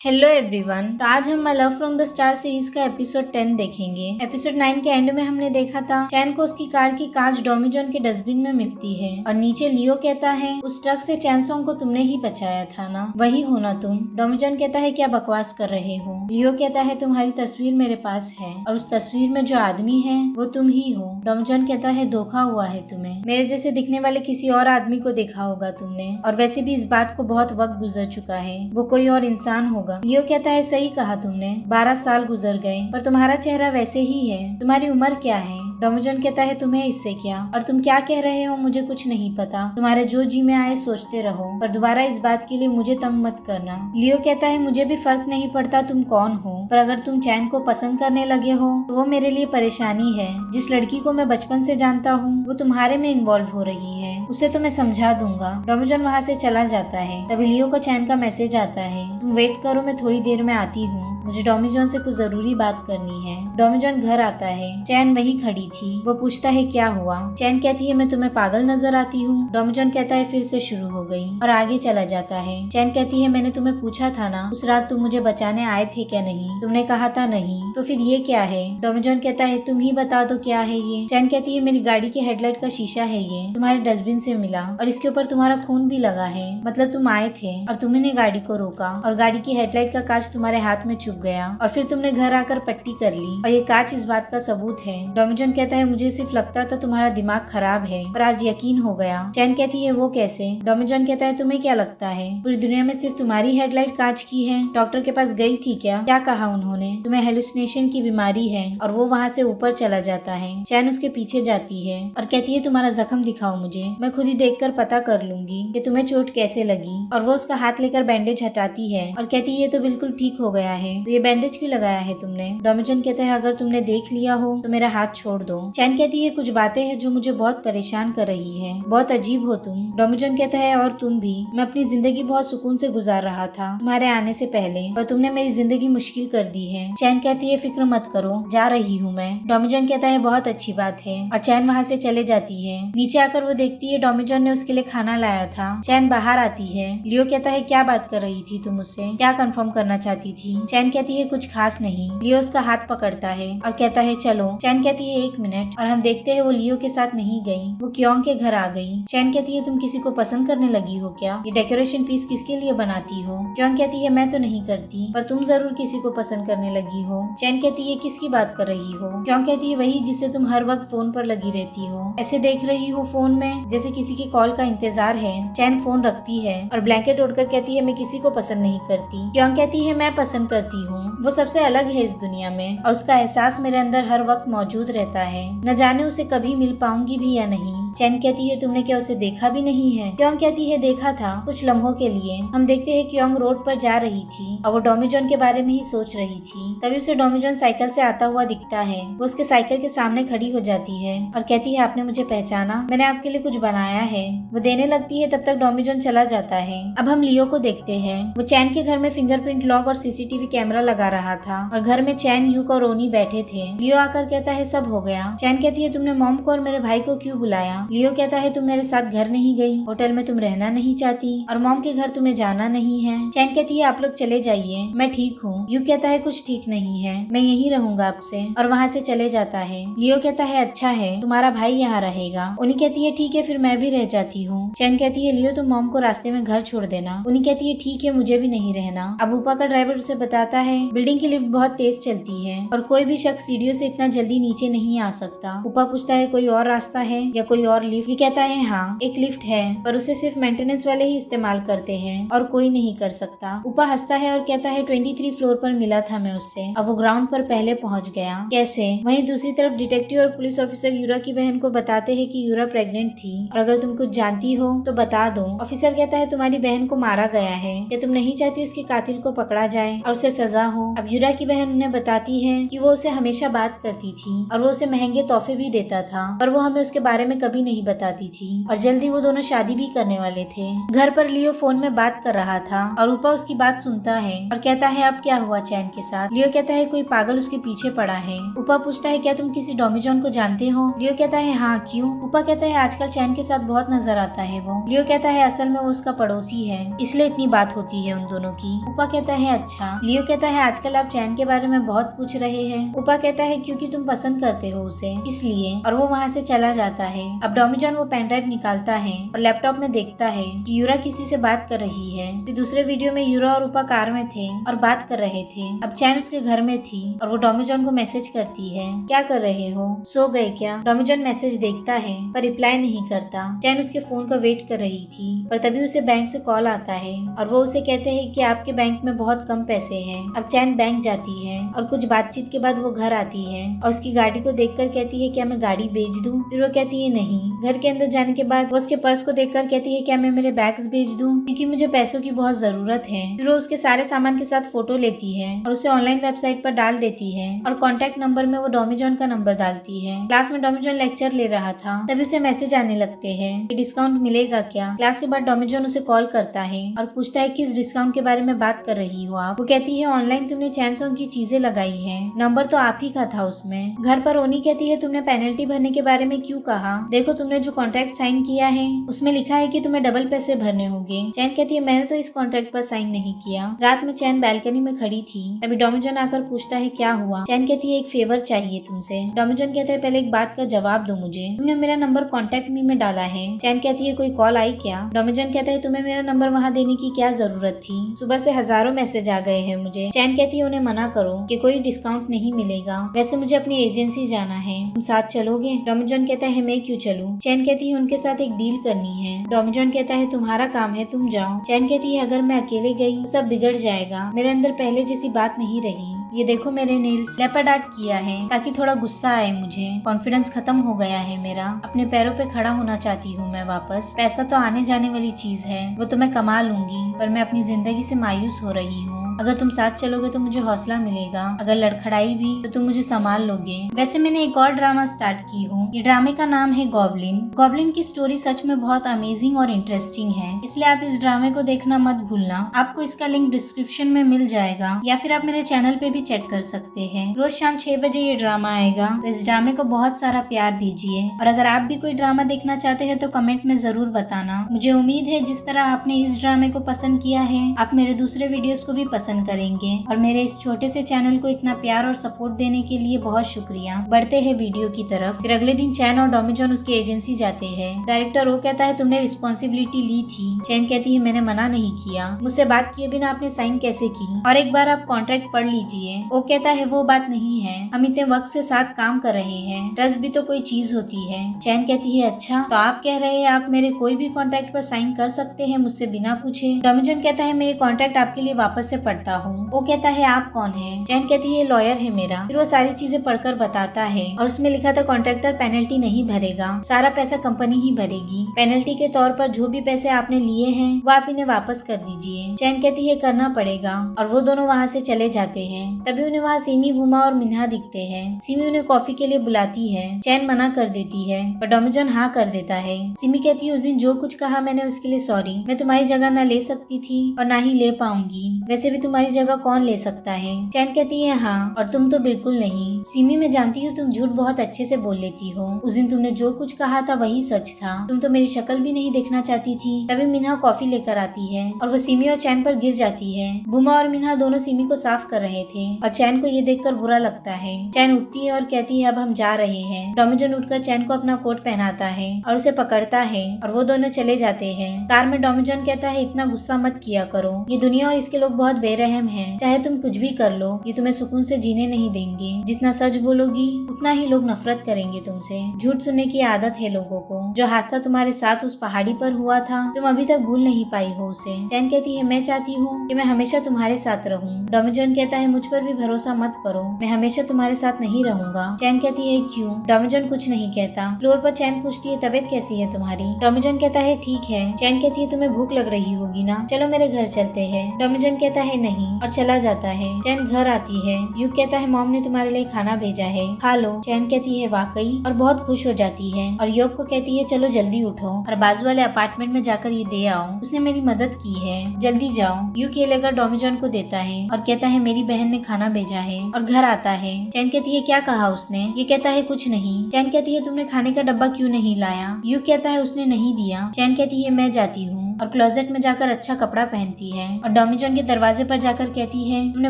Hello everyone. तो आज हम love from the star series का एपिसोड 10 देखेंगे। एपिसोड 9 के एंड में हमने देखा था चैन को उसकी कार की कांच डोमिजोन के डस्टबिन में मिलती है और नीचे लियो कहता है उस ट्रक से चैनसोंग को तुमने ही बचाया था ना, वही हो ना तुम। डोमिजोन कहता है क्या बकवास कर रहे हो। लियो कहता है तुम्हारी तस्वीर मेरे पास है और उस तस्वीर में जो आदमी है वो तुम ही हो। डोमिजोन कहता है धोखा हुआ है तुम्हें, मेरे जैसे दिखने वाले किसी और आदमी को देखा होगा तुमने, और वैसे भी इस बात को बहुत वक्त गुजर चुका है, वो कोई और इंसान होगा। लियो कहता है सही कहा तुमने, 12 साल गुजर गए पर तुम्हारा चेहरा वैसे ही है। तुम्हारी उम्र क्या है। डोमिजोन कहता है तुम्हें इससे क्या, और तुम क्या कह रहे हो मुझे कुछ नहीं पता। तुम्हारे जो जी में आए सोचते रहो, पर दोबारा इस बात के लिए मुझे तंग मत करना। लियो कहता है मुझे भी फर्क नहीं पड़ता तुम कौन हो, पर अगर तुम चैन को पसंद करने लगे हो तो वो मेरे लिए परेशानी है। जिस लड़की को मैं बचपन से जानता हूँ वो तुम्हारे में इन्वॉल्व हो रही है, उसे तो मैं समझा दूंगा। डोमिजोन वहाँ से चला जाता है। तभी लियो को चैन का मैसेज आता है, तुम वेट करो मैं थोड़ी देर में आती हूँ, मुझे डोमिजोन से कुछ जरूरी बात करनी है। डोमिजोन घर आता है। चैन वहीं खड़ी थी। वो पूछता है क्या हुआ। चैन कहती है मैं तुम्हें पागल नजर आती हूँ। डोमिजोन कहता है फिर से शुरू हो गई और आगे चला जाता है। चैन कहती है मैंने तुम्हें पूछा था ना उस रात तुम मुझे बचाने आए थे क्या नहीं, तुमने कहा था नहीं, तो फिर ये क्या है। डोमिजोन कहता है तुम ही बता दो क्या है ये। चैन कहती है मेरी गाड़ी के हेडलाइट का शीशा है, ये तुम्हारे डस्टबिन से मिला और इसके ऊपर तुम्हारा खून भी लगा है, मतलब तुम आए थे और तुमने गाड़ी को रोका और गाड़ी की हेडलाइट का कांच तुम्हारे हाथ में चुभ गया और फिर तुमने घर आकर पट्टी कर ली और ये कांच इस बात का सबूत है। डोमिजोन कहता है मुझे सिर्फ लगता था तुम्हारा दिमाग खराब है, पर आज यकीन हो गया। चैन कहती है वो कैसे। डोमिजोन कहता है तुम्हें क्या लगता है पूरी दुनिया में सिर्फ तुम्हारी हेडलाइट कांच की है। डॉक्टर के पास गई थी क्या कहा उन्होंने, तुम्हें हेलुसिनेशन की बीमारी है, और वो वहाँ से ऊपर चला जाता है। चैन उसके पीछे जाती है और कहती है तुम्हारा जख्म दिखाओ मुझे, मैं खुद ही देखकर पता कर लूंगी कि तुम्हें चोट कैसे लगी। और वो उसका हाथ लेकर बैंडेज हटाती है और कहती है ये तो बिल्कुल ठीक हो गया है, तो ये बैंडेज क्यों लगाया है तुमने। डोमिजोन कहता है अगर तुमने देख लिया हो तो मेरा हाथ छोड़ दो। चैन कहती है कुछ बातें हैं जो मुझे बहुत परेशान कर रही है, बहुत अजीब हो तुम। डोमिजोन कहता है और तुम भी, मैं अपनी जिंदगी बहुत सुकून से गुजार रहा था तुम्हारे आने से पहले, और तुमने मेरी जिंदगी मुश्किल कर दी है। चैन कहती है फिक्र मत करो, जा रही हूँ मैं। डोमिजोन कहता है बहुत अच्छी बात है, और चैन वहाँ से चले जाती है। नीचे आकर वो देखती है डोमिजोन ने उसके लिए खाना लाया था। चैन बाहर आती है। लियो कहता है क्या बात कर रही थी तुम मुझसे, क्या कंफर्म करना चाहती थी। चैन कहती है कुछ खास नहीं। लियो उसका हाथ पकड़ता है और कहता है चलो। चैन कहती है 1 मिनट, और हम देखते हैं वो लियो के साथ नहीं गई, वो क्योंग के घर आ गई। चैन कहती है तुम किसी को पसंद करने लगी हो क्या, ये डेकोरेशन पीस किसके लिए बनाती हो। क्योंग कहती है मैं तो नहीं करती, पर तुम जरूर किसी को पसंद करने लगी हो। चैन कहती है किसकी बात कर रही हो। क्योंग कहती है वही जिससे तुम हर वक्त फोन पर लगी रहती हो, ऐसे देख रही हो फोन में जैसे किसी की कॉल का इंतजार है। चैन फोन रखती है और ब्लैंकेट ओढ़कर कहती है मैं किसी को पसंद नहीं करती। क्योंग कहती है मैं पसंद करती हूँ, वो सबसे अलग है इस दुनिया में और उसका एहसास मेरे अंदर हर वक्त मौजूद रहता है, न जाने उसे कभी मिल पाऊंगी भी या नहीं। चैन कहती है तुमने क्या उसे देखा भी नहीं है। क्योंग कहती है देखा था कुछ लम्हों के लिए। हम देखते हैं क्योंग रोड पर जा रही थी और वो डोमिजोन के बारे में ही सोच रही थी। तभी उसे डोमिजोन साइकिल से आता हुआ दिखता है। वो उसके साइकिल के सामने खड़ी हो जाती है और कहती है आपने मुझे पहचाना, मैंने आपके लिए कुछ बनाया है। वो देने लगती है, तब तक डोमिजोन चला जाता है। अब हम लियो को देखते हैं। वो चैन के घर में फिंगरप्रिंट लॉक और सीसीटीवी कैमरा लगा रहा था और घर में चैन, यूक और रोनी बैठे थे। लियो आकर कहता है सब हो गया। चैन कहती है तुमने मॉम को और मेरे भाई को क्यों बुलाया। लियो कहता है तुम मेरे साथ घर नहीं गई, होटल में तुम रहना नहीं चाहती और मॉम के घर तुम्हें जाना नहीं है। चैन कहती है आप लोग चले जाइए, मैं ठीक हूँ। यूक कहता है कुछ ठीक नहीं है, मैं यहीं रहूंगा आपसे, और वहाँ से चले जाता है। लियो कहता है अच्छा है, तुम्हारा भाई यहाँ रहेगा। उन्हीं कहती है ठीक है फिर मैं भी रह जाती हूँ। चैन कहती है लियो तुम मॉम को रास्ते में घर छोड़ देना। उन्हीं कहती है ठीक है मुझे भी नहीं रहना। अब ऊपर का ड्राइवर उसे बताता है बिल्डिंग की लिफ्ट बहुत तेज चलती है और कोई भी शख्स सीढ़ियों से इतना जल्दी नीचे नहीं आ सकता। ऊपर पूछता है कोई और रास्ता है या कोई और लिफ्ट। ये कहता है हाँ एक लिफ्ट है, पर उसे सिर्फ मेंटेनेंस वाले ही इस्तेमाल करते हैं और कोई नहीं कर सकता। ऊपर हंसता है और कहता है 23 फ्लोर पर मिला था मैं उससे, अब वो ग्राउंड पर पहले पहुंच गया। कैसे। वहीं दूसरी तरफ डिटेक्टिव और पुलिस ऑफिसर यूरा की बहन को बताते हैं कि यूरा प्रेग्नेंट थी और अगर तुम कुछ जानती हो तो बता दो। ऑफिसर कहता है तुम्हारी बहन को मारा गया है, क्या तुम नहीं चाहती उसके कातिल को पकड़ा जाए और उसे सजा हो। अब यूरा की बहन उन्हें बताती है कि वो उसे हमेशा बात करती थी और वो उसे महंगे तोहफे भी देता था, पर वो हमें उसके बारे में कभी कभी नहीं बताती थी और जल्दी वो दोनों शादी भी करने वाले थे। घर पर लियो फोन में बात कर रहा था और ऊपा उसकी बात सुनता है और कहता है अब क्या हुआ चैन के साथ। लियो कहता है कोई पागल उसके पीछे पड़ा है। ऊपा पूछता है क्या तुम किसी डोमिजॉन को जानते हो? लियो कहता है हाँ, क्यों? ऊपा कहता है आजकल चैन के साथ बहुत नजर आता है वो। लियो कहता है असल में वो उसका पड़ोसी है, इसलिए इतनी बात होती है उन दोनों की। ऊपा कहता है अच्छा। लियो कहता है आजकल आप चैन के बारे में बहुत पूछ रहे हैं। ऊपा कहता है क्योंकि तुम पसंद करते हो उसे इसलिए, और वो वहाँ से चला जाता है। अब डोमिजॉन वो पेन ड्राइव निकालता है और लैपटॉप में देखता है कि यूरा किसी से बात कर रही है। फिर दूसरे वीडियो में यूरा और ऊपा कार में थे और बात कर रहे थे। अब चैन उसके घर में थी और वो डोमिजॉन को मैसेज करती है क्या कर रहे हो, सो गए क्या? डोमिजॉन मैसेज देखता है पर रिप्लाई नहीं करता। चैन उसके फोन का वेट कर रही थी पर तभी उसे बैंक से कॉल आता है और वो उसे कहते हैं कि आपके बैंक में बहुत कम पैसे हैं। अब चैन बैंक जाती है और कुछ बातचीत के बाद वो घर आती है और उसकी गाड़ी को देखकर कहती है क्या मैं गाड़ी बेच दूं? फिर वो कहती है नहीं। घर के अंदर जाने के बाद वो उसके पर्स को देखकर कहती है क्या मैं मेरे बैग्स बेच दूं क्योंकि मुझे पैसों की बहुत जरूरत है। फिर वो उसके सारे सामान के साथ फोटो लेती है और उसे ऑनलाइन वेबसाइट पर डाल देती है और कॉन्टेक्ट नंबर में वो डोमिजॉन का नंबर डालती है। क्लास में डोमिजॉन लेक्चर ले रहा था तभी उसे मैसेज आने लगते हैं कि डिस्काउंट मिलेगा क्या। क्लास के बाद डोमिजॉन उसे कॉल करता है और पूछता है किस डिस्काउंट के बारे में बात कर रही हो आप? वो कहती है ऑनलाइन तुमने चैनसोंग की चीजें लगाई है, नंबर तो आप ही का था उसमें। घर पर ओनी कहती है तुमने पेनल्टी भरने के बारे में क्यों कहा? देखो तुमने जो कॉन्ट्रैक्ट साइन किया है उसमें लिखा है कि तुम्हें डबल पैसे भरने होंगे। चैन कहती है मैंने तो इस कॉन्ट्रैक्ट पर साइन नहीं किया। रात में चैन बालकनी में खड़ी थी तभी डोमिजॉन आकर पूछता है क्या हुआ? चैन कहती है एक फेवर चाहिए तुमसे। डोमिजॉन कहता है पहले एक बात का जवाब दो मुझे, तुमने मेरा नंबर कॉन्टेक्ट मी में डाला है। चैन कहती है कोई कॉल आई क्या? डोमिजॉन कहता है तुम्हें मेरा नंबर वहाँ देने की क्या जरूरत थी? सुबह से हजारों मैसेज आ गए हैं मुझे। चैन कहती है उन्हें मना करो कि कोई डिस्काउंट नहीं मिलेगा, वैसे मुझे अपनी एजेंसी जाना है, तुम साथ चलोगे? डोमिजॉन कहता है मैं क्यों चलूं? चैन कहती है उनके साथ एक डील करनी है। डोमिजॉन कहता है तुम्हारा काम है, तुम जाओ। चैन कहती है अगर मैं अकेले गई तो सब बिगड़ जाएगा, मेरे अंदर पहले जैसी बात नहीं रही। ये देखो मेरे नेल्स लेपर्ड आर्ट किया है ताकि थोड़ा गुस्सा आए मुझे। कॉन्फिडेंस खत्म हो गया है मेरा, अपने पैरों पे खड़ा होना चाहती हूँ मैं वापस। पैसा तो आने जाने वाली चीज है, वो तो मैं कमा लूंगी, पर मैं अपनी जिंदगी से मायूस हो रही हूँ। अगर तुम साथ चलोगे तो मुझे हौसला मिलेगा, अगर लड़खड़ाई भी तो तुम मुझे संभाल लोगे। वैसे मैंने एक और ड्रामा स्टार्ट की हूँ, ये ड्रामे का नाम है गॉब्लिन। गॉब्लिन की स्टोरी सच में बहुत अमेजिंग और इंटरेस्टिंग है, इसलिए आप इस ड्रामे को देखना मत भूलना। आपको इसका लिंक डिस्क्रिप्शन में मिल जाएगा या फिर आप मेरे चैनल पे भी चेक कर सकते हैं। रोज शाम 6 बजे ये ड्रामा आएगा, तो इस ड्रामे को बहुत सारा प्यार दीजिए। और अगर आप भी कोई ड्रामा देखना चाहते हैं तो कमेंट में जरूर बताना। मुझे उम्मीद है जिस तरह आपने इस ड्रामे को पसंद किया है आप मेरे दूसरे वीडियोस को भी पसंद करेंगे। और मेरे इस छोटे से चैनल को इतना प्यार और सपोर्ट देने के लिए बहुत शुक्रिया। बढ़ते हैं वीडियो की तरफ। फिर अगले दिन चैन और डोमिजॉन उसकी एजेंसी जाते हैं। डायरेक्टर वो कहता है तुमने रिस्पॉन्सिबिलिटी ली थी। चैन कहती है मैंने मना नहीं किया, मुझसे बात किए बिना आपने साइन कैसे की? और एक बार आप कॉन्ट्रैक्ट पढ़ लीजिए। वो कहता है वो बात नहीं है, हम इतने वक्त से साथ काम कर रहे हैं, ट्रस्ट भी तो कोई चीज होती है। चैन कहती है अच्छा तो आप कह रहे हैं आप मेरे कोई भी कॉन्ट्रैक्ट पर साइन कर सकते हैं मुझसे बिना पूछे? डोमिजॉन कहता है मैं ये कॉन्ट्रैक्ट आपके लिए वापस से पढ़ता हूँ। वो कहता है आप कौन है? चैन कहती है लॉयर है मेरा। फिर वो सारी चीजें पढ़कर बताता है और उसमें लिखा था कॉन्ट्रैक्टर पेनल्टी नहीं भरेगा, सारा पैसा कंपनी ही भरेगी। पेनल्टी के तौर पर जो भी पैसे आपने लिए हैं वो आप इन्हें वापस कर दीजिए। चैन कहती है करना पड़ेगा और वो दोनों वहाँ से चले जाते हैं। तभी उन्हें वहाँ सिमी, भूमा और मिन्हा दिखते हैं। सिमी उन्हें कॉफी के लिए बुलाती है, चैन मना कर देती है पर डोमिजॉन हाँ कर देता है। सिमी कहती है उस दिन जो कुछ कहा मैंने उसके लिए सॉरी, मैं तुम्हारी जगह न ले सकती थी और ना ही ले पाऊंगी, वैसे भी तुम्हारी जगह कौन ले सकता है? चैन कहती है हाँ और तुम तो बिल्कुल नहीं। सिमी मैं जानती हूँ तुम झूठ बहुत अच्छे से बोल लेती हो, उस दिन तुमने जो कुछ कहा था वही सच था, तुम तो मेरी शक्ल भी नहीं देखना चाहती थी। तभी मिन्हा कॉफी लेकर आती है और वो सिमी और चैन पर गिर जाती है। भूमा और मिन्हा दोनों सिमी को साफ कर रहे थे और चैन को ये देखकर बुरा लगता है। चैन उठती है और कहती है अब हम जा रहे हैं। डोमिजॉन उठकर चैन को अपना कोट पहनाता है और उसे पकड़ता है और वो दोनों चले जाते हैं। कार में डोमिजॉन कहता है इतना गुस्सा मत किया करो, ये दुनिया और इसके लोग बहुत बेरहम हैं, चाहे तुम कुछ भी कर लो ये तुम्हें सुकून से जीने नहीं देंगे। जितना सच बोलोगी उतना ही लोग नफरत करेंगे तुमसे। झूठ सुनने की आदत है लोगों को। जो हादसा तुम्हारे साथ उस पहाड़ी पर हुआ था तुम अभी तक भूल नहीं पाई हो उसे। चैन कहती है मैं चाहती हूँ कि मैं हमेशा तुम्हारे साथ रहूँ। डोमिजॉन कहता है मुझ पर भी भरोसा मत करो, मैं हमेशा तुम्हारे साथ नहीं रहूंगा। चैन कहती है क्यों? डोमिजॉन कुछ नहीं कहता। फ्लोर पर चैन पूछती है तबीयत कैसी है तुम्हारी? डोमिजॉन कहता है ठीक है। चैन कहती है तुम्हें भूख लग रही होगी ना, चलो मेरे घर चलते हैं। डोमिजॉन कहता है है नहीं और चला जाता है। चैन घर आती है। यूक कहता है मॉम ने तुम्हारे लिए खाना भेजा है, खा लो। चैन कहती है वाकई और बहुत खुश हो जाती है और योग को कहती है चलो जल्दी उठो और बाजू वाले अपार्टमेंट में जाकर ये दे आओ, उसने मेरी मदद की है, जल्दी जाओ। यूक ये लेकर डॉमिजॉन को देता है और कहता है मेरी बहन ने खाना भेजा है और घर आता है। चैन कहती है क्या कहा उसने? ये कहता है कुछ नहीं। चैन कहती है तुमने खाने का डब्बा क्यों नहीं लाया? यूक कहता है उसने नहीं दिया। चैन कहती है मैं जाती हूँ और क्लोजेट में जाकर अच्छा कपड़ा पहनती है और डॉमिजॉन के दरवाजे पर जाकर कहती है तुमने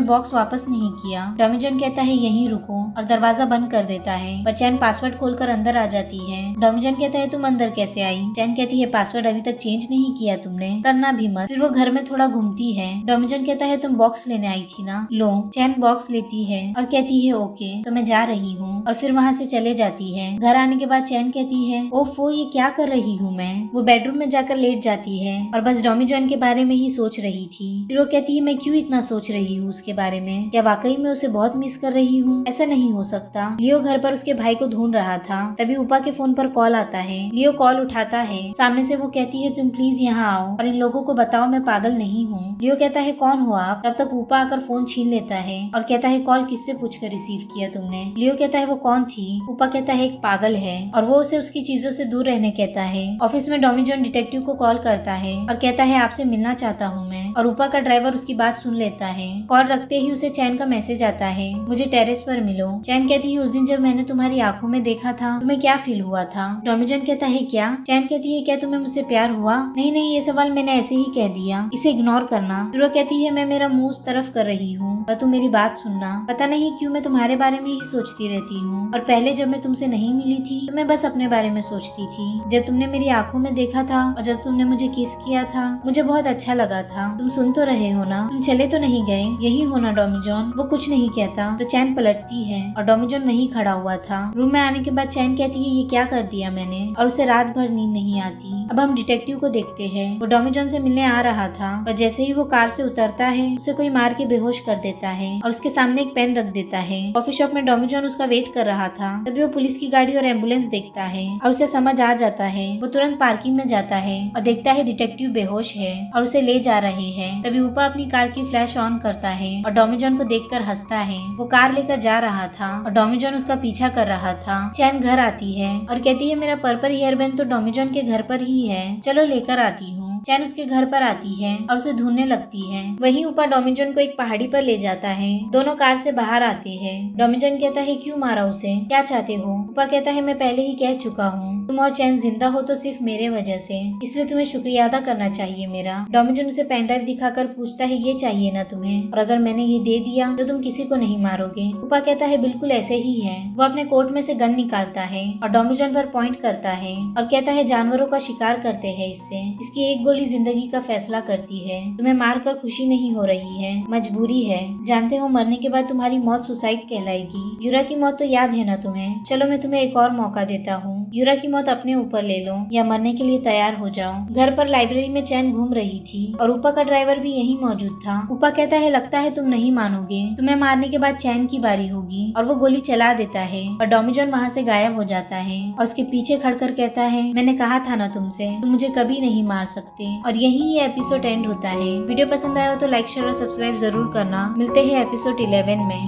बॉक्स वापस नहीं किया। डॉमिजॉन कहता है यहीं रुको और दरवाजा बंद कर देता है, पर चैन पासवर्ड खोलकर अंदर आ जाती है। डॉमिजॉन कहता है तुम अंदर कैसे आई? चैन कहती है पासवर्ड अभी तक चेंज नहीं किया तुमने, करना भी मत। फिर वो घर में थोड़ा घूमती है। डॉमिजॉन कहता है तुम बॉक्स लेने आई थी ना, लो। चैन बॉक्स लेती है और कहती है ओके तो मैं जा रही हूँ और फिर वहाँ से चले जाती है। घर आने के बाद चैन कहती है ओफो ये क्या कर रही हूँ मैं। वो बेडरूम में जाकर लेट जाती है और बस डॉमिजॉन के बारे में ही सोच रही थी। फिर वो कहती है मैं क्यों इतना सोच रही हूँ उसके बारे में, क्या वाकई में उसे बहुत मिस कर रही हूँ? ऐसा नहीं हो सकता। लियो घर पर उसके भाई को ढूंढ रहा था, तभी उपा के फोन पर कॉल आता है। लियो कॉल उठाता है। सामने से वो कहती है तुम प्लीज यहाँ आओ और इन लोगों को बताओ मैं पागल नहीं हूँ। लियो कहता है कौन हो आप? तब तक उपा आकर फोन छीन लेता है और कहता है कॉल किससे पूछकर रिसीव किया तुमने? लियो कहता है वो कौन थी? उपा कहता है एक पागल है और वो उसे उसकी चीजों से दूर रहने कहता है। ऑफिस में डॉमिजॉन डिटेक्टिव को कॉल करता है और कहता है आपसे मिलना चाहता हूँ मैं, और उपा का ड्राइवर उसकी बात सुन लेता है। कॉल रखते ही उसे चैन का मैसेज आता है मुझे टेरेस पर मिलो। चैन कहती है उस दिन जब मैंने तुम्हारी आंखों में देखा था तुम्हें क्या फील हुआ था? डॉमिजॉन कहता है क्या? चैन कहती है क्या तुम्हें मुझसे प्यार हुआ? नहीं नहीं ये सवाल मैंने ऐसे ही कह दिया, इसे इग्नोर करना। फिर वो कहती है मैं मेरा मुंह उस तरफ कर रही हूँ पर तुम मेरी बात सुनना। पता नहीं क्यों मैं तुम्हारे बारे में ही सोचती रहती हूँ और पहले जब मैं तुमसे नहीं मिली थी तो मैं बस अपने बारे में सोचती थी। जब तुमने मेरी आंखों में देखा था और जब तुमने मुझे किस किया था मुझे बहुत अच्छा लगा था। तुम सुन तो रहे हो ना? तुम चले तो नहीं गए? यही हो ना डॉमिजॉन? वो कुछ नहीं कहता तो चैन पलटती है और डॉमिजॉन वहीं खड़ा हुआ था। रूम में आने के बाद चैन कहती है ये क्या कर दिया मैंने, और उसे रात भर नींद नहीं आती। अब हम डिटेक्टिव को देखते हैं। वो डॉमिजॉन से मिलने आ रहा था पर जैसे ही वो कार से उतरता है उसे कोई मार के बेहोश कर देता है और उसके सामने एक पेन रख देता है। कॉफी शॉप में डॉमिजॉन उसका वेट कर रहा था, तभी वो पुलिस की गाड़ी और एम्बुलेंस देखता है और उसे समझ आ जाता है। वो तुरंत पार्किंग में जाता है और देखता है डिटेक्टिव बेहोश है और उसे ले जा रहे हैं। तभी उपा अपनी कार की फ्लैश ऑन करता है और डॉमिजॉन को देखकर हंसता है। वो कार लेकर जा रहा था और डॉमिजॉन उसका पीछा कर रहा था। चैन घर आती है और कहती है मेरा पर्पल हेयरबैंड तो डॉमिजॉन के घर पर ही है, चलो लेकर आती हूँ। चैन उसके घर पर आती है और उसे ढूंढने लगती है। वहीं उपा डॉमिजॉन को एक पहाड़ी पर ले जाता है। दोनों कार से बाहर आते हैं। डॉमिजॉन कहता है क्यों मारा उसे, क्या चाहते हो? उपा कहता है मैं पहले ही कह चुका हूँ तुम और चैन जिंदा हो तो सिर्फ मेरे वजह से, इसलिए तुम्हें शुक्रिया अदा करना चाहिए मेरा। डॉमिजॉन उसे पेन ड्राइव दिखाकर पूछता है ये चाहिए ना तुम्हें, और अगर मैंने ये दे दिया तो तुम किसी को नहीं मारोगे? उपा कहता है बिल्कुल ऐसे ही है। वो अपने कोट में से गन निकालता है और डॉमिजॉन पर पॉइंट करता है और कहता है जानवरों का शिकार करते हैं इससे, इसकी एक गोली जिंदगी का फैसला करती है। तुम्हें मारकर खुशी नहीं हो रही है, मजबूरी है। जानते हो मरने के बाद तुम्हारी मौत सुसाइड कहलाएगी। यूरा की मौत तो याद है ना तुम्हें? चलो मैं तुम्हें एक और मौका देता हूँ, यूरा की मौत अपने ऊपर ले लो या मरने के लिए तैयार हो जाओ। घर पर लाइब्रेरी में चैन घूम रही थी और उपा का ड्राइवर भी यहीं मौजूद था। उपा कहता है लगता है तुम नहीं मानोगे, तुम्हें मारने के बाद चैन की बारी होगी, और वो गोली चला देता है और डॉमिजॉन वहाँ से गायब हो जाता है और उसके पीछे खड़कर कहता है मैंने कहा था ना तुमसे, तुम मुझे कभी नहीं मार सकते। और यही ये एपिसोड एंड होता है। वीडियो पसंद आया हो तो लाइक शेयर और सब्सक्राइब जरूर करना। मिलते हैं एपिसोड 11 में।